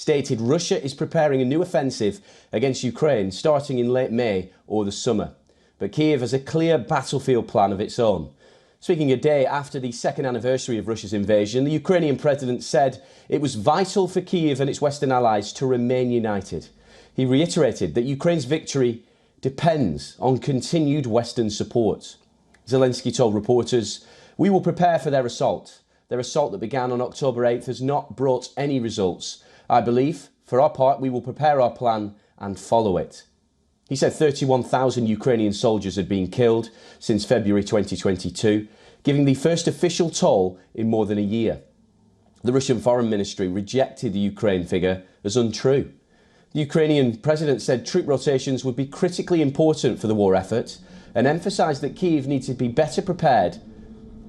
stated Russia is preparing a new offensive against Ukraine starting in late May or the summer. But Kyiv has a clear battlefield plan of its own. Speaking a day after the second anniversary of Russia's invasion, the Ukrainian president said it was vital for Kyiv and its Western allies to remain united. He reiterated that Ukraine's victory depends on continued Western support. Zelensky told reporters, "We will prepare for their assault. Their assault that began on October 8th has not brought any results. I believe, for our part, we will prepare our plan and follow it." He said 31,000 Ukrainian soldiers had been killed since February 2022, giving the first official toll in more than a year. The Russian Foreign Ministry rejected the Ukraine figure as untrue. The Ukrainian president said troop rotations would be critically important for the war effort and emphasised that Kyiv needs to be better prepared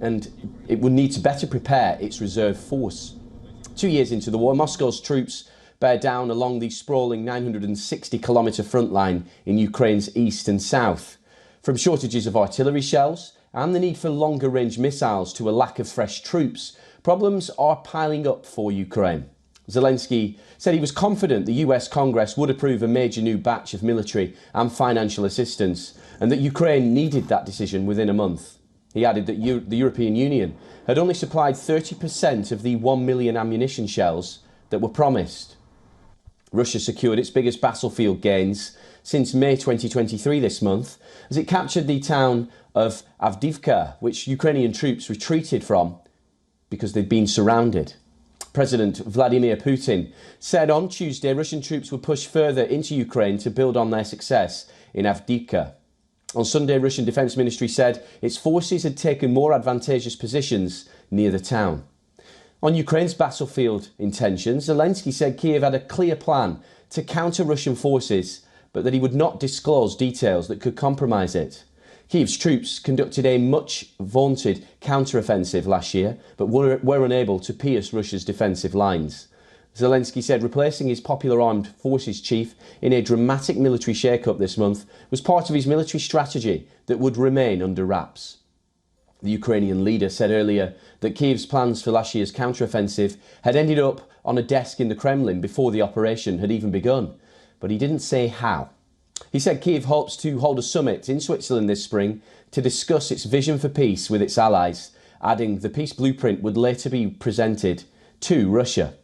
and it would need to better prepare its reserve force. 2 years into the war, Moscow's troops bear down along the sprawling 960-kilometre front line in Ukraine's east and south. From shortages of artillery shells and the need for longer-range missiles to a lack of fresh troops, problems are piling up for Ukraine. Zelensky said he was confident the US Congress would approve a major new batch of military and financial assistance and that Ukraine needed that decision within a month. He added that the European Union had only supplied 30% of the 1 million ammunition shells that were promised. Russia secured its biggest battlefield gains since May 2023 this month, as it captured the town of Avdiivka, which Ukrainian troops retreated from because they'd been surrounded. President Vladimir Putin said on Tuesday Russian troops would push further into Ukraine to build on their success in Avdiivka. On Sunday, Russian Defence Ministry said its forces had taken more advantageous positions near the town. On Ukraine's battlefield intentions, Zelensky said Kyiv had a clear plan to counter Russian forces, but that he would not disclose details that could compromise it. Kyiv's troops conducted a much vaunted counter-offensive last year, but were unable to pierce Russia's defensive lines. Zelensky said replacing his popular armed forces chief in a dramatic military shake-up this month was part of his military strategy that would remain under wraps. The Ukrainian leader said earlier that Kyiv's plans for last year's counter-offensive had ended up on a desk in the Kremlin before the operation had even begun, but he didn't say how. He said Kyiv hopes to hold a summit in Switzerland this spring to discuss its vision for peace with its allies, adding the peace blueprint would later be presented to Russia.